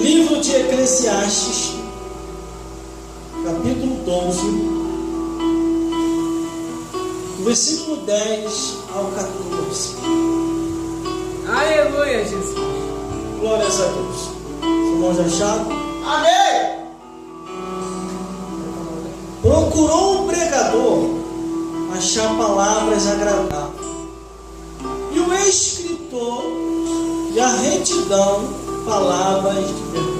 Livro de Eclesiastes, capítulo 12, do versículo 10 ao 14. Aleluia, Jesus. Glórias a Deus. Os irmãos já acharam? Amém! Procurou o pregador achar palavras agradáveis, e o escritor e a retidão palavras de verdade.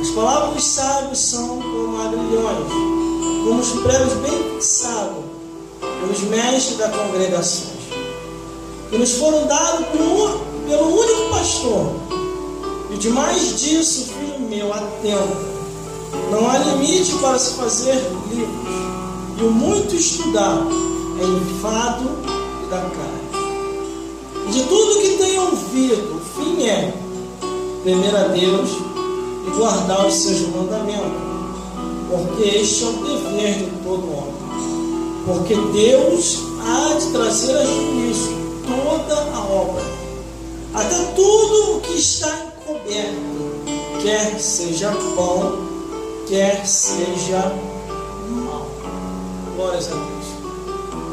As palavras dos sábios são como agrilhões, como os pregos bem fixados pelos mestres da congregação, que nos foram dados pelo único pastor. E demais disso, filho meu, atento. Não há limite para se fazer livros, e o muito estudar é enfado e da carne. E de tudo que tenho ouvido, o fim é temer a Deus e guardar os seus mandamentos, porque este é o dever de todo homem. Porque Deus há de trazer a juízo toda a obra, até tudo o que está encoberto, quer seja bom, quer seja mal. Glórias a Deus.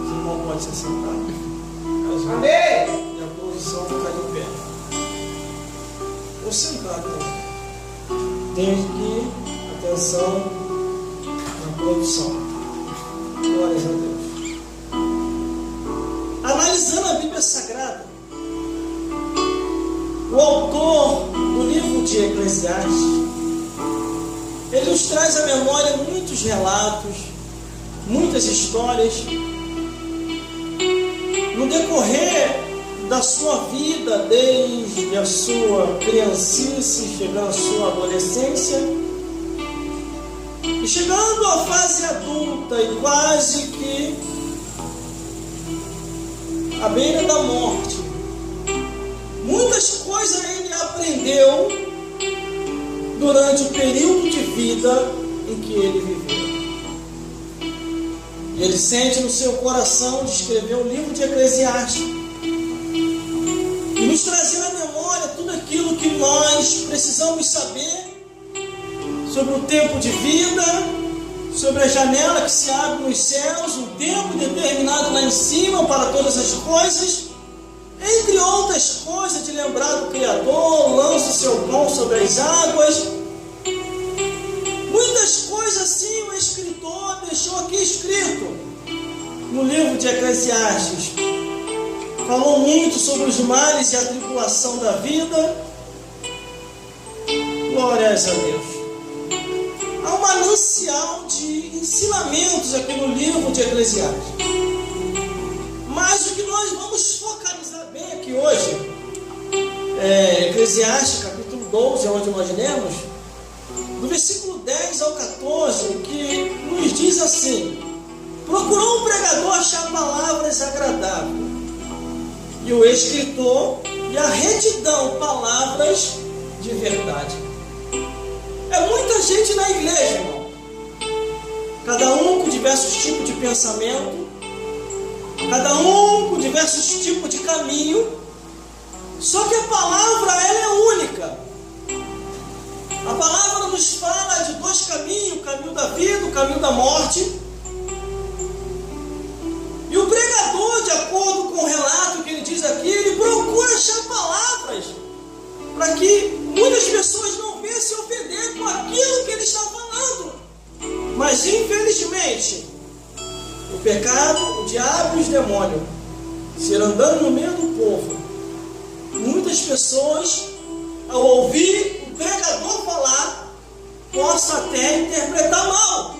Os irmãos podem se sentar. Amém! E a posição ficar de pé. Ou sentado também. Desde que atenção na produção. Glórias a Deus. Analisando a Bíblia Sagrada, o autor do livro de Eclesiastes, ele nos traz à memória muitos relatos, muitas histórias, no decorrer da sua vida, desde a sua criancice, chegando à sua adolescência, e chegando à fase adulta e quase que à beira da morte. Muitas coisas ele aprendeu durante o período de vida em que ele viveu. E ele sente no seu coração de escrever o livro de Eclesiastes e nos trazer à memória tudo aquilo que nós precisamos saber sobre o tempo de vida, sobre a janela que se abre nos céus, um tempo determinado lá em cima para todas as coisas, entre outras coisas, de lembrar do Criador, lança o seu pão sobre as águas. Muitas coisas assim o escritor deixou aqui escrito no livro de Eclesiastes. Falou muito sobre os males e a tribulação da vida. Glórias a Deus. Há um manancial de ensinamentos aqui no livro de Eclesiastes. Mas o que nós vamos focalizar bem aqui hoje é Eclesiastes capítulo 12, onde nós lemos, do versículo 10 ao 14, que nos diz assim: procurou um pregador achar palavras agradáveis, e o escritor e a retidão palavras de verdade. É muita gente na igreja, irmão, cada um com diversos tipos de pensamento, cada um com diversos tipos de caminho, só que a palavra ela é única. A palavra nos fala de dois caminhos, o caminho da vida, o caminho da morte. E o pregador, de acordo com o relato que ele diz aqui, ele procura achar palavras para que muitas pessoas não venham se ofender com aquilo que ele está falando. Mas infelizmente, o pecado, o diabo e os demônios se andando no meio do povo, muitas pessoas, ao ouvir o pregador falar, possam até interpretar mal.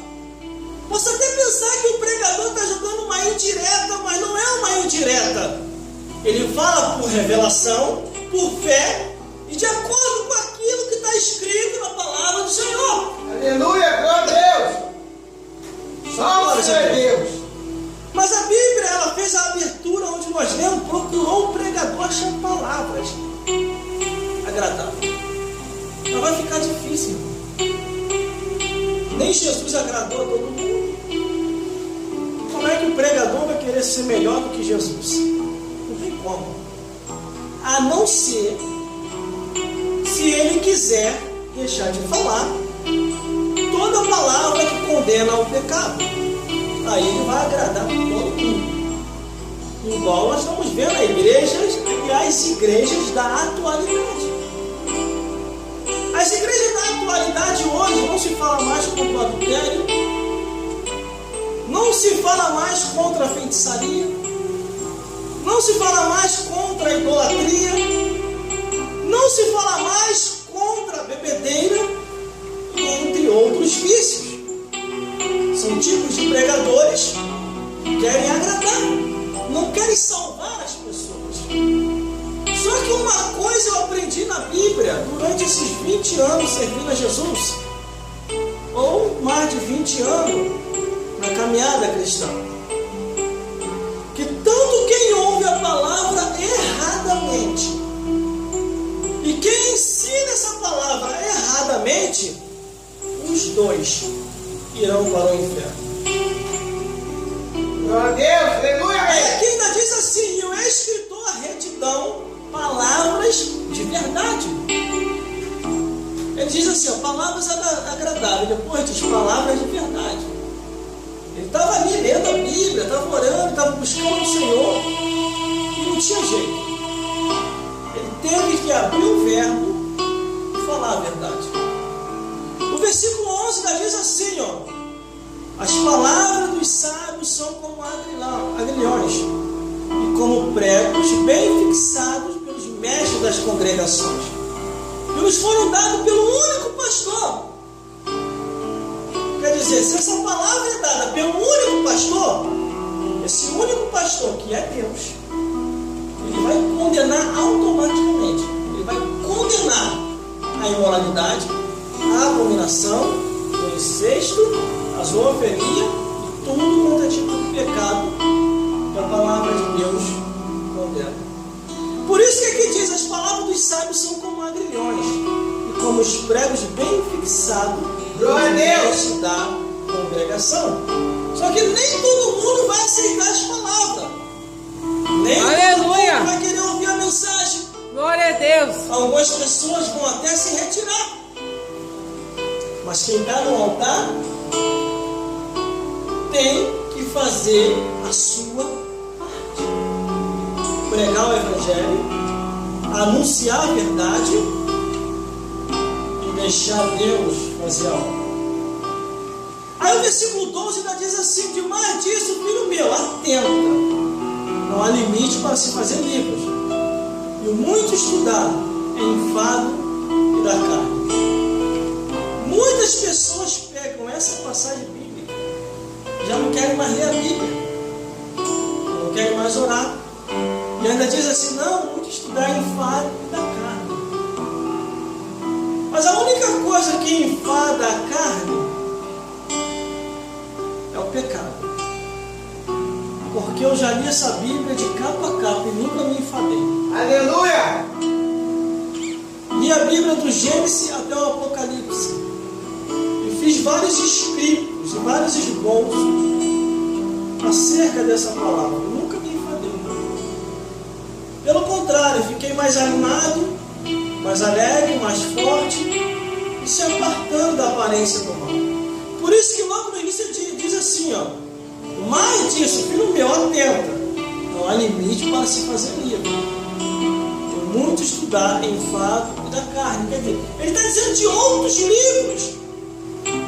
Posso até pensar que o pregador está jogando uma indireta, mas não é uma indireta. Ele fala por revelação, por fé e de acordo com aquilo que está escrito na palavra do Senhor. Aleluia, glória a Deus! Salve a Deus! Mas a Bíblia, ela fez a abertura onde nós lemos, procurou o pregador achar palavras agradáveis. Não vai ficar difícil, irmão. Nem Jesus agradou a todo mundo. Como é que o pregador vai querer ser melhor do que Jesus? Não tem como. A não ser se ele quiser deixar de falar toda palavra que condena ao pecado, aí ele vai agradar todo mundo. Igual nós estamos vendo as igrejas da atualidade. As igrejas da atualidade hoje não se fala mais contra o adultério, não se fala mais contra a feitiçaria, não se fala mais contra a idolatria, não se fala mais contra a bebedeira, entre outros vícios. São tipos de pregadores que querem agradar, não querem salvar as pessoas. Só que uma coisa eu aprendi na Bíblia durante esses 20 anos servindo a Jesus, ou mais de 20 anos na caminhada cristã, que tanto quem ouve a palavra erradamente e quem ensina essa palavra erradamente, os dois irão para o inferno. Glória a Deus, aleluia. Aí aqui ainda diz assim: e o escritor a retidão, palavras de verdade. Ele diz assim, ó, palavras agradáveis, depois diz palavras de verdade. Ele estava ali lendo a Bíblia, estava orando, estava buscando o Senhor, e não tinha jeito. Ele teve que abrir o verbo e falar a verdade. O versículo 11 ainda diz assim, ó: as palavras dos sábios são como agrilhões, e como pregos bem fixados pelos mestres das congregações, que nos foram dados pelo único pastor. Quer dizer, se essa palavra é dada pelo único pastor, esse único pastor, que é Deus, ele vai condenar automaticamente. Ele vai condenar a imoralidade, a abominação, o incesto, a zoofilia e tudo quanto é tipo de pecado que a palavra de Deus condena. Por isso que aqui diz: as palavras dos sábios são como agrilhões e como os pregos bem fixados no da congregação. Só que nem todo mundo vai aceitar as palavras, nem todo mundo vai querer ouvir a mensagem. Glória a Deus. Algumas pessoas vão até se retirar, mas quem está no altar tem que fazer a sua parte: pregar o Evangelho, anunciar a verdade e deixar Deus fazer a obra. Aí o versículo 12 ainda diz assim: demais disso, filho meu, atenta, não há limite para se fazer livros, e o muito estudar é enfado e da carne. Muitas pessoas pegam essa passagem bíblica, já não querem mais ler a Bíblia, não querem mais orar, e ainda diz assim: não, muito estudar é enfado da carne. Mas a única coisa que enfada a carne é o pecado. Porque eu já li essa Bíblia de capa a capa e nunca me enfadei. Aleluia! Li a Bíblia do Gênesis até o Apocalipse, e fiz vários escritos e vários esboços acerca dessa palavra. Eu nunca me enfadei. Pelo contrário, fiquei mais animado, mais alegre, mais forte, e se apartando da aparência do mal. Por isso que logo no início diz assim, ó: mais disso, filho meu, atenta, não há limite para se fazer livre. Tem muito estudar em enfado e da carne. Quer dizer, ele está dizendo de outros livros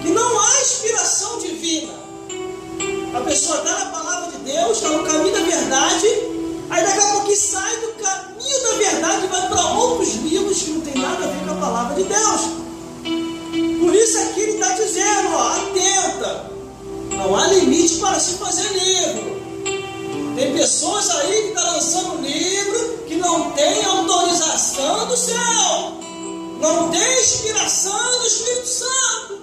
que não há inspiração divina. A pessoa está na palavra de Deus, está no caminho da verdade, aí daqui a pouco sai do caminho da verdade e vai para outros livros que não tem nada a ver com a palavra de Deus. Por isso aqui ele está dizendo, ó, atenta, não há limite para se fazer livro. Tem pessoas aí que estão lançando livro que não tem autorização do céu, não tem inspiração do Espírito Santo.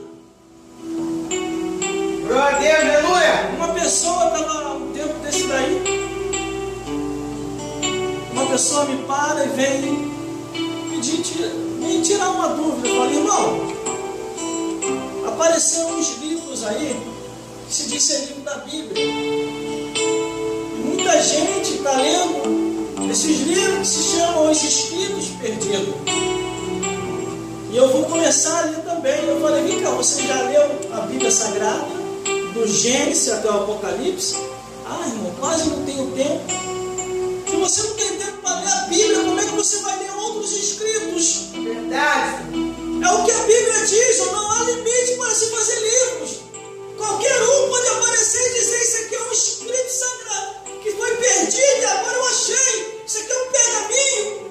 Glória a Deus, aleluia! Uma pessoa estava um tempo desse daí, uma pessoa me para e vem me tirar uma dúvida. Eu falei: irmão, apareceram uns livros aí que se diz ser livro da Bíblia, e muita gente está lendo esses livros que se chamam Os Espíritos Perdidos. eu vou começar ali também. Eu falei, vem cá, você já leu a Bíblia Sagrada, do Gênesis até o Apocalipse? Ah, irmão, quase não tenho tempo. Se você não tem tempo para ler a Bíblia, como é que você vai ler outros escritos? Verdade. É o que a Bíblia diz, não há limite para se fazer livros. Qualquer um pode aparecer e dizer, isso aqui é um escrito sagrado, que foi perdido e agora eu achei. Isso aqui é um pergaminho.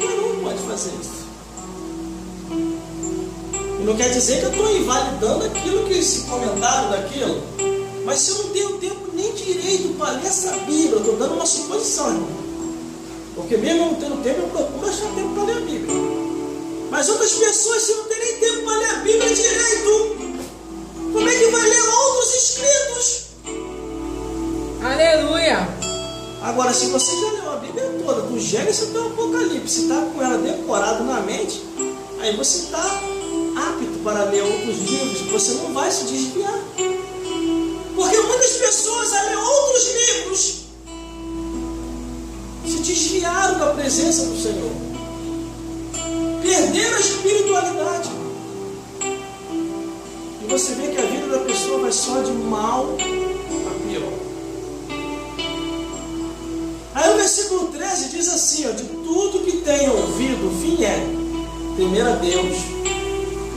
Qualquer um pode fazer isso. E não quer dizer que eu estou invalidando aquilo que esse comentário daquilo. Mas se eu não tenho tempo nem direito para ler essa Bíblia, eu estou dando uma suposição, irmão. Porque mesmo eu não tendo tempo, eu procuro achar tempo para ler a Bíblia. Mas outras pessoas, se não tem nem tempo para ler a Bíblia direito, como é que vai ler outros escritos? Aleluia! Agora, se você já leu a Bíblia toda, do Gênesis até o Apocalipse, está com ela decorada na mente, aí você está apto para ler outros livros, você não vai se desviar. Porque muitas pessoas, ao ler outros livros, se desviaram da presença do Senhor. Perderam a espiritualidade. E você vê que a vida da pessoa vai só de mal a pior. Aí o versículo 13 diz assim, ó, de tudo que tem ouvido, o fim é temer a Deus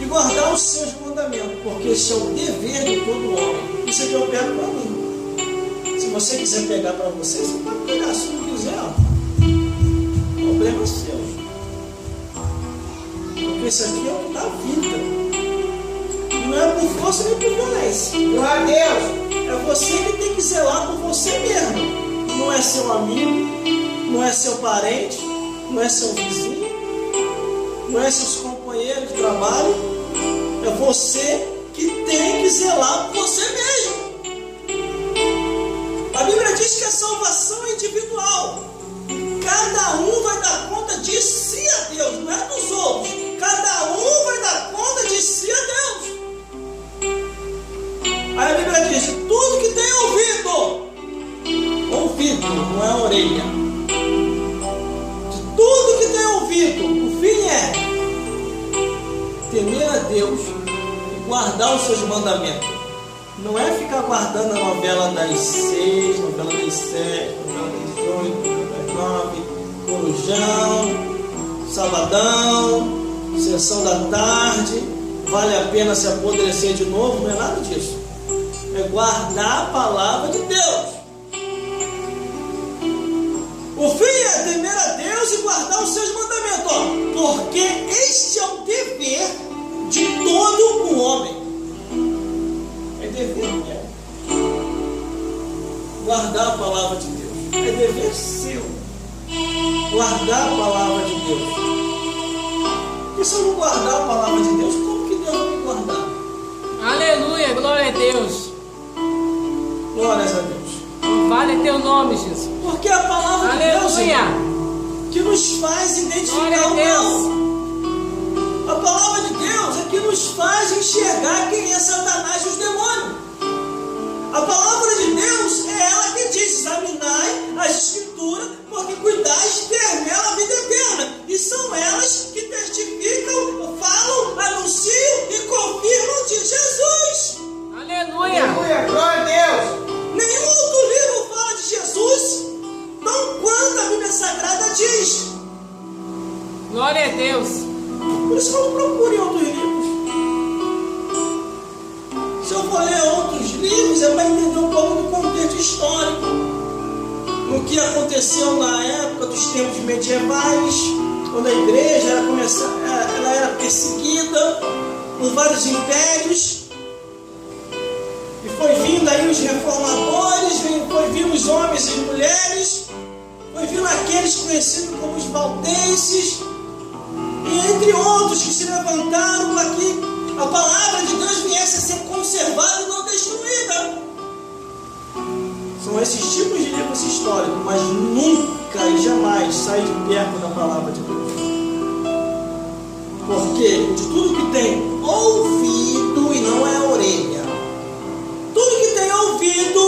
e guardar os seus mandamentos, porque esse é o dever de todo homem. Isso aqui eu pego para mim. Se você quiser pegar para você, você pode pegar. Se não quiser, ó, o problema é seu. Porque isso aqui é o que dá vida. E não é por força nem por violência. Glória a Deus. É você que tem que zelar por você mesmo. Não é seu amigo, não é seu parente, não é seu vizinho, não é seus companheiros de trabalho. É você que tem que zelar por você mesmo. A Bíblia diz que a salvação é individual. Cada um vai dar conta de si a Deus, não é dos outros. Cada um vai dar conta de si a Deus. Aí a Bíblia diz, tudo que tem ouvido, não é orelha. De tudo que tem ouvido, o fim é temer a Deus e guardar os seus mandamentos. Não é ficar guardando a novela das 6, novela das 7, novela das 8, novela das 9, Corujão, Sabadão, Sessão da Tarde, vale a pena se apodrecer de novo, não é nada disso. É guardar a palavra de Deus. O fim é temer a Deus e guardar os seus mandamentos, porque este é o dever de todo o homem. É dever meu. Guardar a palavra de Deus. É dever seu. Guardar a palavra de Deus. E se eu não guardar a palavra de Deus, como que Deus vai me guardar? Aleluia, glória a Deus. Glórias a Deus. Vale teu nome, Jesus. Porque a palavra de Deus, Aleluia. que nos faz identificar o mal. A palavra de Deus é que nos faz enxergar quem é Satanás e os demônios. A palavra de Deus é ela que diz, examinai as escrituras, porque cuidais de ter nela a vida eterna. E são elas que testificam, falam, anunciam e confirmam de Jesus. Aleluia. Aleluia. Glória a Deus. Nenhum outro livro fala de Jesus tão quanto a Bíblia Sagrada diz. Glória a Deus. Por isso que eu não procuro em outros livros. Se eu for ler outros livros, é para entender um pouco do contexto histórico. O que aconteceu na época dos tempos medievais, quando a igreja ela era perseguida por vários impérios. E foi vindo aí os reformadores, foi vindo os homens e as mulheres, foi vindo aqueles conhecidos como os valdenses, e entre outros que se levantaram para que a palavra de Deus viesse a ser conservada e não destruída. São esses tipos de livros históricos, mas nunca e jamais sai de perto da palavra de Deus. Porque de tudo que tem ouvido, e não é orelha, tudo que tem ouvido,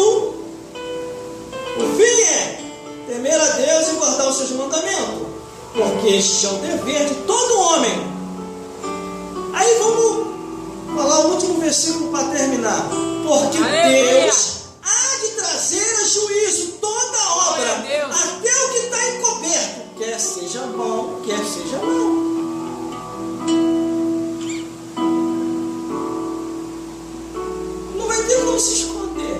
o fim é temer a Deus e guardar os seus mandamentos. porque este é o dever de todo homem. Aí vamos falar o último versículo para terminar. Porque Aleluia. Deus há de trazer a juízo toda obra, Glória a Deus. até o que está encoberto, quer seja bom, quer seja mal. Não vai ter como se esconder.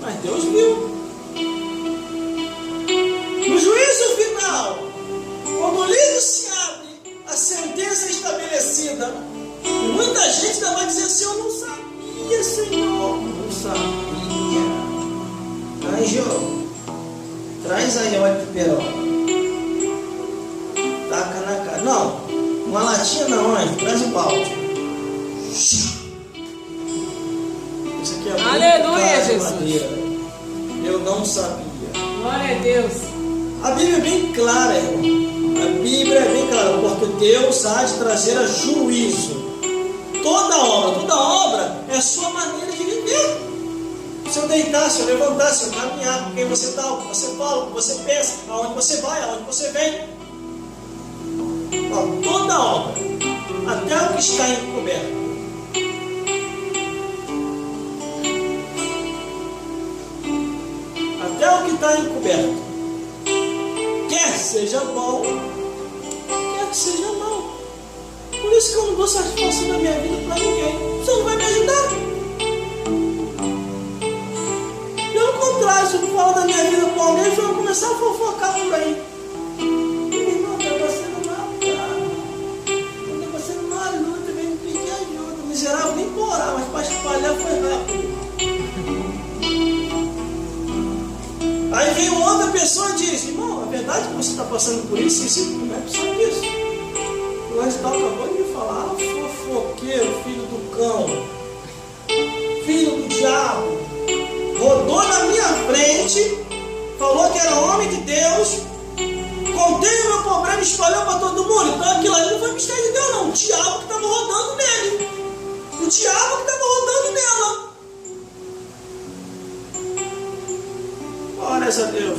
Mas Deus viu. No juízo final, quando o livro se abre, a sentença é estabelecida. E muita gente ainda vai dizer assim: eu não sabia, Senhor. Não sabia. Anjo, traz aí óleo de peroba. Taca na cara. Não, uma latinha não, anjo. Traz um balde. Isso aqui é muito Aleluia, caro de Jesus. madeira. Eu não sabia. Glória a Deus. A Bíblia é bem clara, irmão. A Bíblia é bem clara, porque Deus há de trazer a juízo. Toda obra é a sua maneira de viver. Se eu deitar, se eu levantar, se eu caminhar, com quem você está, o que você fala, o que você pensa, aonde você vai, aonde você vem. Ó, toda obra, até o que está encoberto. Até o que está encoberto. Quer seja bom, quer que seja mal. Por isso que eu não dou satisfação da minha vida para ninguém. Você não vai me ajudar. Pelo contrário, se eu falar da minha vida com alguém, eu vou começar a fofocar por aí. Irmão, você não nada. Você não ajuda, vem me pedir ajuda. O miserável nem morar, mas para espalhar foi rápido. Aí vem outra pessoa e diz: irmão, é verdade que você está passando por isso? Isso não é preciso disso. O anjo acabou de me falar: fofoqueiro, filho do cão, filho do diabo, rodou na minha frente, falou que era homem de Deus, contei o meu problema e espalhou para todo mundo. Então aquilo ali não foi mistério de Deus, não. O diabo que estava rodando nele, o diabo que estava rodando nela. Glórias a Deus.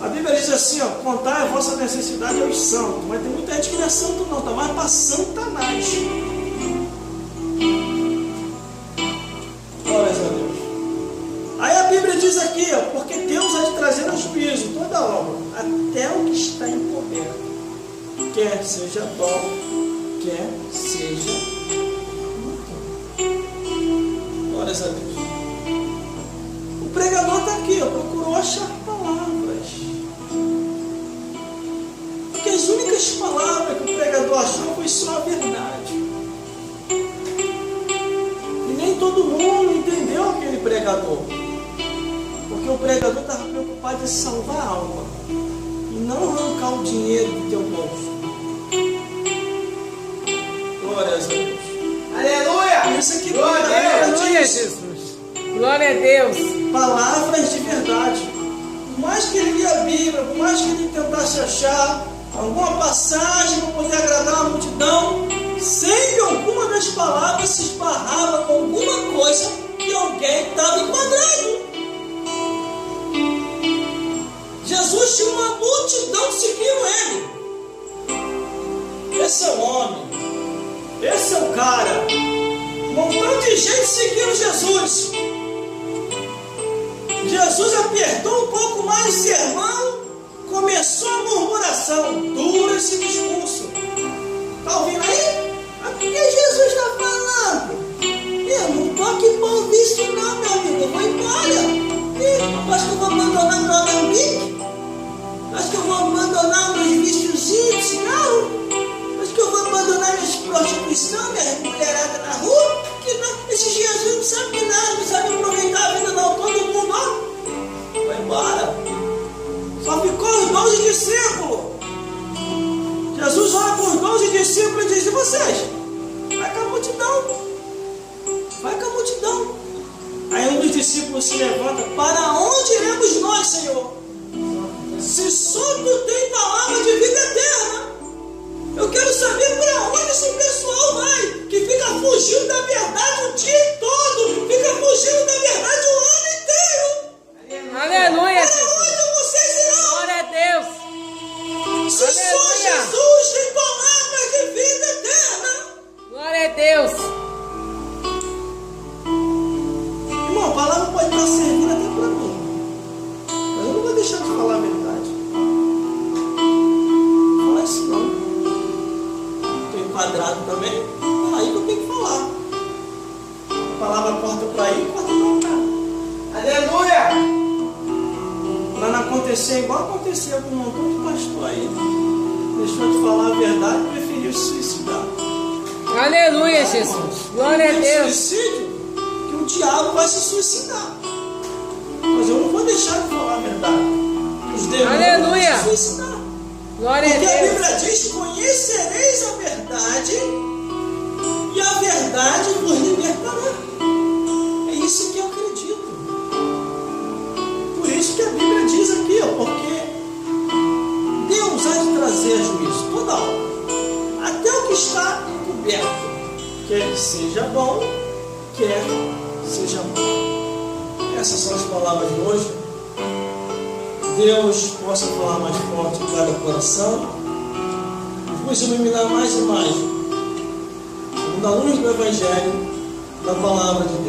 A Bíblia diz assim, ó: contai a vossa necessidade aos santos. Mas tem muita gente que não é santo não, está mais para Satanás. Glórias a Deus. Aí a Bíblia diz aqui, ó: porque Deus há de trazer ao juízo toda obra, até o que está encoberto, quer seja bom, quer seja mal. Glórias a Deus. O pregador está aqui, ó, procurou achar palavras. Porque as únicas palavras que o pregador achou foi só a verdade. E nem todo mundo entendeu aquele pregador. Porque o pregador estava preocupado em salvar a alma e não arrancar o dinheiro do teu bolso. Glórias a Deus. Aleluia! Isso aqui Glória a Deus. Aleluia, Jesus. Glória a Deus. Palavras de verdade. Por mais que ele lia a Bíblia, por mais que ele tentasse achar alguma passagem para poder agradar a multidão, sempre alguma das palavras se esbarrava com alguma coisa que alguém estava enquadrando. Jesus tinha uma multidão seguindo ele. Esse é o homem, esse é o cara. Um montão de gente seguindo Jesus. Jesus apertou um pouco mais o sermão, começou a murmuração. Dura esse discurso. Está ouvindo aí? Mas o que Jesus está falando? Eu não estou aqui para ouvir isso não, meu amigo. Eu vou embora. Acho que eu vou abandonar meu alambique. Acho que eu vou abandonar meus viciozinhos de cigarro. Acho que eu vou abandonar minhas prostituição, minhas mulheradas na rua. Que não, esse Jesus não sabe nada, não sabe aproveitar a vida não. Todo mundo, ó, vai embora. Só ficou os 12 discípulos. Jesus olha para os 12 discípulos e diz: e vocês? Vai com a multidão. Vai com a multidão. Aí um dos discípulos se levanta: para onde iremos nós, Senhor? Se só tu tem palavra de vida eterna. Eu quero saber para onde esse pessoal vai, que fica fugindo da verdade o dia todo, fica fugindo pode estar servindo até para mim. Mas eu não vou deixar de falar a verdade. Não fala isso não. Estou enquadrado também. É aí que eu tenho que falar. A palavra corta para ir, corta para cá. Aleluia! Para não acontecer igual aconteceu com um montão de pastor aí. Deixou de falar a verdade e preferiu se suicidar. Aleluia, Jesus. Glória a Deus. Suicídio, que o diabo vai se suicidar. Mas eu não vou deixar de falar a verdade. Os demônios Aleluia. vão se suicidar. Glória a Porque a Deus. Bíblia diz: conhecereis a verdade e a verdade vos libertará. É isso que eu acredito. Por isso que a Bíblia diz aqui, ó, porque Deus há de trazer juízo toda hora, até o que está encoberto, quer seja bom, quer seja mal. Essas são as palavras de hoje. Deus possa falar mais forte em cada coração, nos iluminar mais e mais, na luz do Evangelho, da palavra de Deus.